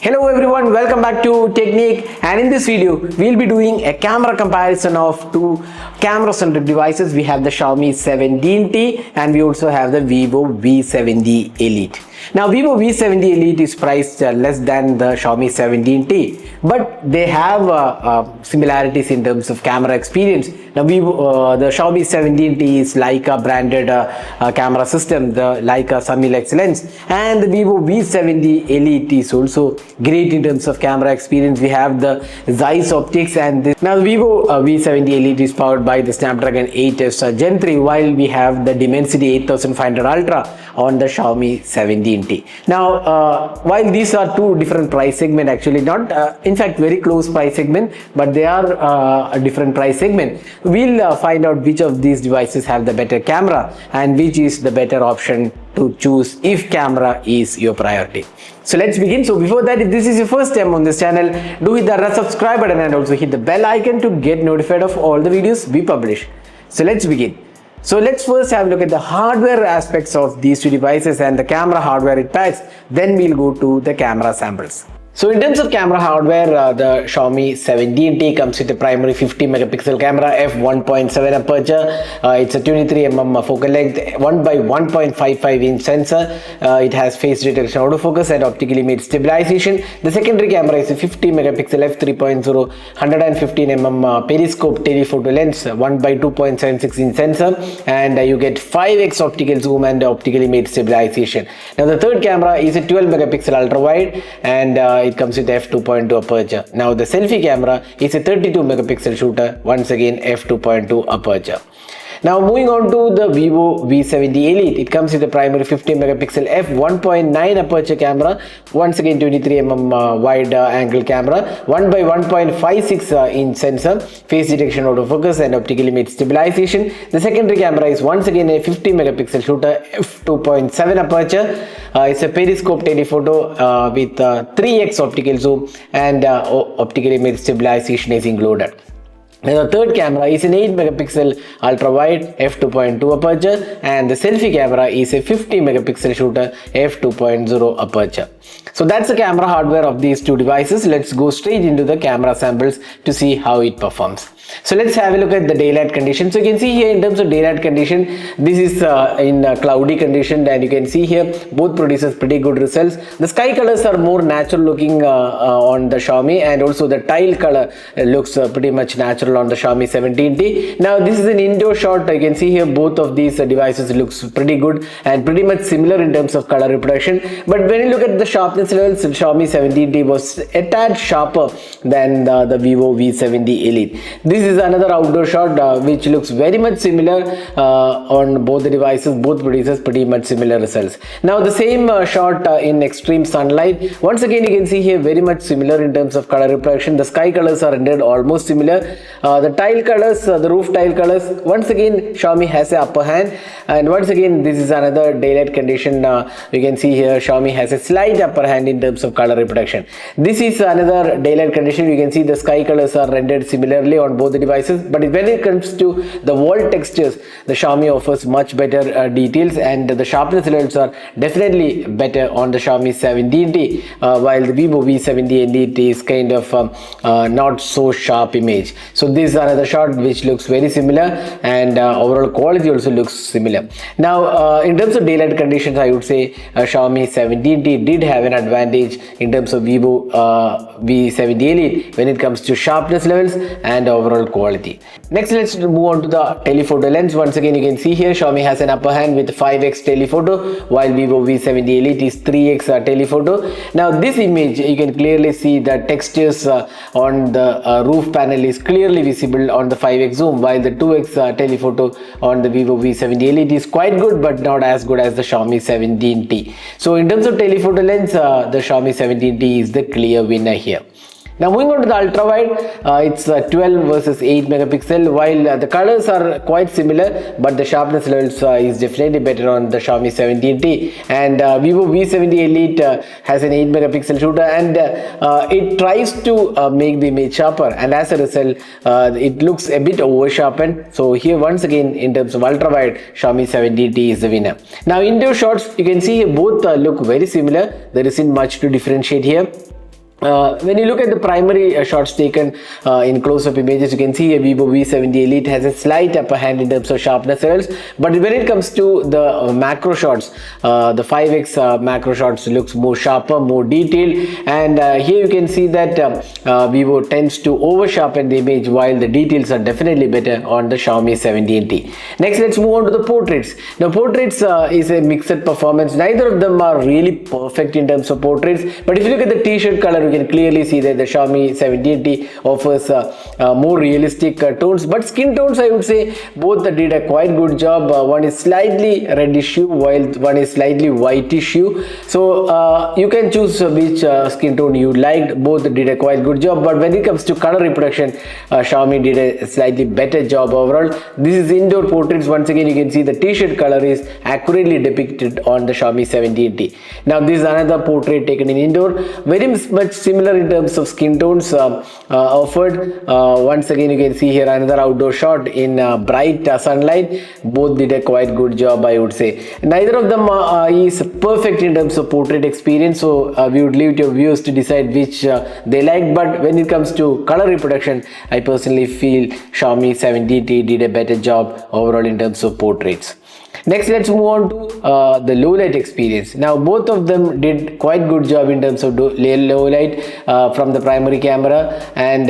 Hello everyone, welcome back to Technique, and in this video we'll be doing a camera comparison of two camera centric devices. We have the Xiaomi 17T and we also have the Vivo V70 Elite. Now Vivo V70 Elite is priced less than the Xiaomi 17T, but they have similarities in terms of camera experience. Now the Xiaomi 17T is Leica branded camera system, the Leica Summilux lens, and the Vivo V70 Elite is also great in terms of camera experience. We have the Zeiss optics, and now the Vivo V70 Elite is powered by the Snapdragon 8s Gen 3, while we have the Dimensity 8500 Ultra on the Xiaomi 17T. Now while these are two different price segment, actually not in fact very close price segment, but they are a different price segment, we'll find out which of these devices have the better camera and which is the better option to choose if camera is your priority. So let's begin. So before that, if this is your first time on this channel, do hit the red subscribe button and also hit the bell icon to get notified of all the videos we publish. So let's begin. So let's first have a look at the hardware aspects of these two devices and the camera hardware it packs. Then we'll go to the camera samples. So in terms of camera hardware, the Xiaomi 17T comes with a primary 50 megapixel camera, f1.7 aperture. It's a 23mm focal length, 1x1.55 inch sensor. It has face detection autofocus and optical image stabilization. The secondary camera is a 50 megapixel f3.0 115mm periscope telephoto lens, 1x2.76 inch sensor, and you get 5x optical zoom and optical image stabilization. Now the third camera is a 12 megapixel ultra wide, and it comes with f2.2 aperture. Now the selfie camera is a 32 megapixel shooter, once again f2.2 aperture. Now moving on to the Vivo V70 Elite, it comes with a primary 50 megapixel f1.9 aperture camera, once again 23mm wide angle camera, 1x1.56 inch sensor, face detection autofocus and optical image stabilization. The secondary camera is once again a 50 megapixel shooter, f2.7 aperture. It's a periscope telephoto with 3x optical zoom, and optical image stabilization is included. Now the third camera is an 8 megapixel ultra wide f2.2 aperture, and the selfie camera is a 50 megapixel shooter f2.0 aperture. So that's the camera hardware of these two devices. Let's go straight into the camera samples to see how it performs. So let's have a look at the daylight condition. So you can see here in terms of daylight condition, this is in cloudy condition, and you can see here both produces pretty good results. The sky colors are more natural looking on the Xiaomi, and also the tile color looks pretty much natural on the Xiaomi 17T. Now this is an indoor shot. You can see here both of these devices looks pretty good and pretty much similar in terms of color reproduction. But when you look at the sharpness levels, the Xiaomi 17T was a tad sharper than the Vivo V70 Elite. This is another outdoor shot which looks very much similar on both the devices. Both produces pretty much similar results. Now the same shot in extreme sunlight, once again you can see here very much similar in terms of color reproduction. The sky colors are rendered almost similar. The tile colors, the roof tile colors, once again Xiaomi has a upper hand, and once again this is another daylight condition. You can see here Xiaomi has a slight upper hand in terms of color reproduction. This is another daylight condition. You can see the sky colors are rendered similarly on both the devices, but when it comes to the wall textures, the Xiaomi offers much better details, and the sharpness levels are definitely better on the Xiaomi 17T, while the Vivo V70 Elite is kind of not so sharp image. So this is another shot which looks very similar, and overall quality also looks similar. Now in terms of daylight conditions, I would say Xiaomi 17T did have an advantage in terms of Vivo V70 Elite when it comes to sharpness levels and overall quality. Next, let's move on to the telephoto lens. Once again you can see here Xiaomi has an upper hand with 5x telephoto, while Vivo V70 Elite is 3x telephoto. Now this image you can clearly see the textures on the roof panel is clearly visible on the 5x zoom, while the 2x telephoto on the Vivo V70 Elite is quite good but not as good as the Xiaomi 17T. So in terms of telephoto lens, the Xiaomi 17T is the clear winner here. Now moving on to the ultra wide, it's 12 versus 8 megapixel, while the colors are quite similar, but the sharpness levels is definitely better on the Xiaomi 17T, and Vivo V70 Elite has an 8 megapixel shooter, and it tries to make the image sharper, and as a result it looks a bit over sharpened. So here once again in terms of ultra wide, Xiaomi 17T is the winner. Now indoor shots, you can see here both look very similar. There isn't much to differentiate here. when you look at the primary shots taken in close-up images, you can see a Vivo V70 Elite has a slight upper hand in terms of sharpness levels. But when it comes to the macro shots, the 5x macro shots looks more sharper, more detailed, and here you can see that Vivo tends to over sharpen the image, while the details are definitely better on the Xiaomi 17T. Next, let's move on to the portraits. Now, portraits is a mixed performance. Neither of them are really perfect in terms of portraits, but if you look at the t-shirt color, you can clearly see that the Xiaomi 17T offers more realistic tones, but skin tones, I would say both did a quite good job. One is slightly reddish hue, while one is slightly whitish hue, so you can choose which skin tone you liked. Both did a quite good job, but when it comes to color reproduction, Xiaomi did a slightly better job overall. This is indoor portraits. Once again, you can see the t-shirt color is accurately depicted on the Xiaomi 17T. Now, this is another portrait taken in indoor, very much similar in terms of skin tones offered. Once again, you can see here another outdoor shot in bright sunlight. Both did a quite good job, I would say. Neither of them is perfect in terms of portrait experience, so we would leave it to your viewers to decide which they like. But when it comes to color reproduction, I personally feel Xiaomi 17T did a better job overall in terms of portraits. Next, let's move on to the low light experience. Now, both of them did quite good job in terms of low light from the primary camera, and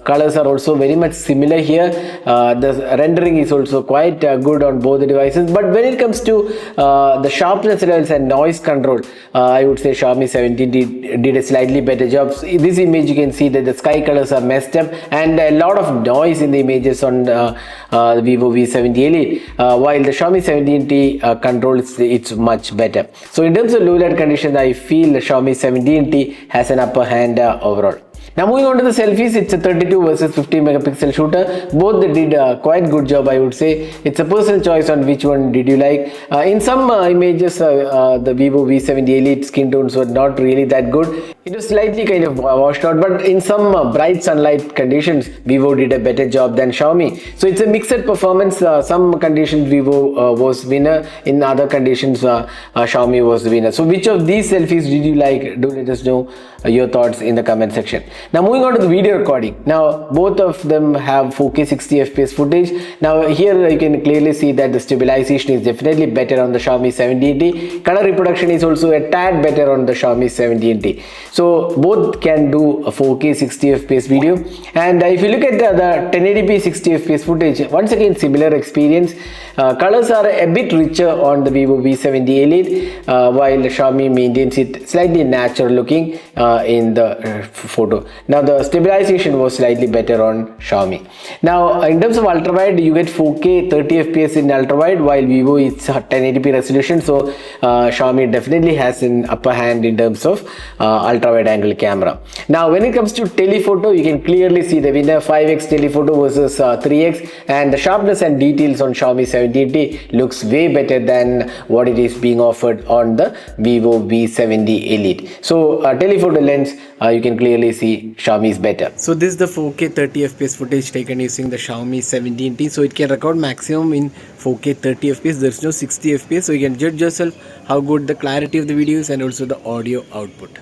colors are also very much similar here. The rendering is also quite good on both the devices, but when it comes to the sharpness levels and noise control, I would say Xiaomi 17 did a slightly better job. In this image, you can see that the sky colors are messed up and a lot of noise in the images on the Vivo V70 Elite, while the Xiaomi 17T controls it's much better. So in terms of low light conditions, I feel the Xiaomi 17T has an upper hand overall. Now, moving on to the selfies, it's a 32 versus 50 megapixel shooter. Both they did quite good job, I would say. It's a personal choice on which one did you like. In some images, the Vivo V70 Elite skin tones were not really that good. It was slightly kind of washed out, but in some bright sunlight conditions, Vivo did a better job than Xiaomi. So it's a mixed performance. Some conditions Vivo was winner, in other conditions Xiaomi was the winner. So which of these selfies did you like? Do let us know your thoughts in the comment section. Now, moving on to the video recording. Now, both of them have 4K 60 FPS footage. Now, here you can clearly see that the stabilization is definitely better on the Xiaomi 17T. Color reproduction is also a tad better on the Xiaomi 17T. So both can do a 4K 60 FPS video. And if you look at the 1080p 60 FPS footage, once again similar experience. Colors are a bit richer on the Vivo V70 Elite, while the Xiaomi maintains it slightly natural looking in the photo. Now, the stabilization was slightly better on Xiaomi. Now, in terms of ultra wide, you get 4K 30 FPS in ultra wide, while Vivo is 1080p resolution. So Xiaomi definitely has an upper hand in terms of ultra wide angle camera. Now, when it comes to telephoto, you can clearly see the winner 5x telephoto versus 3x, and the sharpness and details on Xiaomi 17T looks way better than what it is being offered on the Vivo V70 Elite. So telephoto lens, you can clearly see Xiaomi is better. So this is the 4K 30 FPS footage taken using the Xiaomi 17T. So it can record maximum in 4K 30 FPS. There's no 60 FPS. So you can judge yourself how good the clarity of the videos and also the audio output.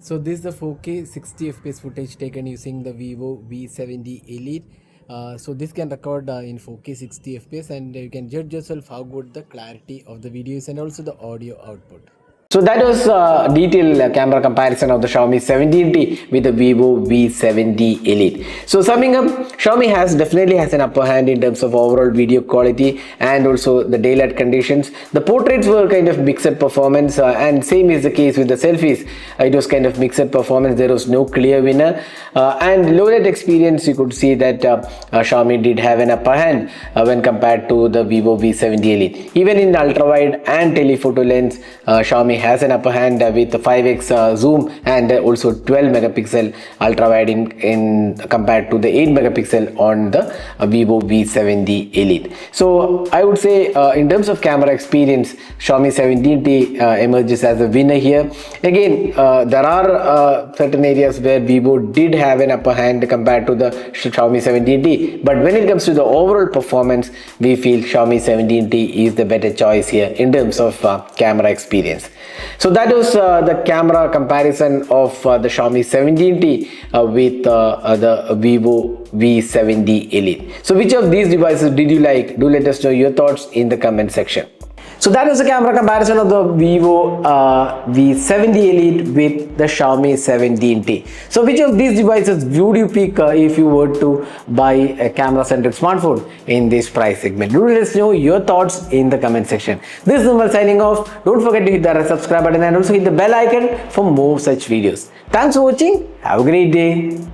So this is the 4K 60 FPS footage taken using the Vivo V70 Elite. So this can record in 4K 60 FPS, and you can judge yourself how good the clarity of the videos and also the audio output. So that was detailed camera comparison of the Xiaomi 17T with the Vivo V70 Elite. So summing up, Xiaomi definitely has an upper hand in terms of overall video quality and also the daylight conditions. The portraits were kind of mixed performance, and same is the case with the selfies. It was kind of mixed performance. There was no clear winner. And low light experience, you could see that Xiaomi did have an upper hand when compared to the Vivo V70 Elite. Even in ultra wide and telephoto lens, Xiaomi has an upper hand with the 5x zoom and also 12 megapixel ultra wide in compared to the 8 megapixel on the Vivo V70 Elite. So I would say in terms of camera experience, Xiaomi 17T emerges as a winner here. Again, there are certain areas where Vivo did have an upper hand compared to the Xiaomi 17T, but when it comes to the overall performance, we feel Xiaomi 17T is the better choice here in terms of camera experience. So that was the camera comparison of the Xiaomi 17T with the Vivo V70 Elite. So which of these devices did you like? Do let us know your thoughts in the comment section. So that is a camera comparison of the Vivo V70 Elite with the Xiaomi 17T. So which of these devices would you pick if you were to buy a camera-centric smartphone in this price segment? Do let us know your thoughts in the comment section. This is Numal signing off. Don't forget to hit the subscribe button and also hit the bell icon for more such videos. Thanks for watching. Have a great day.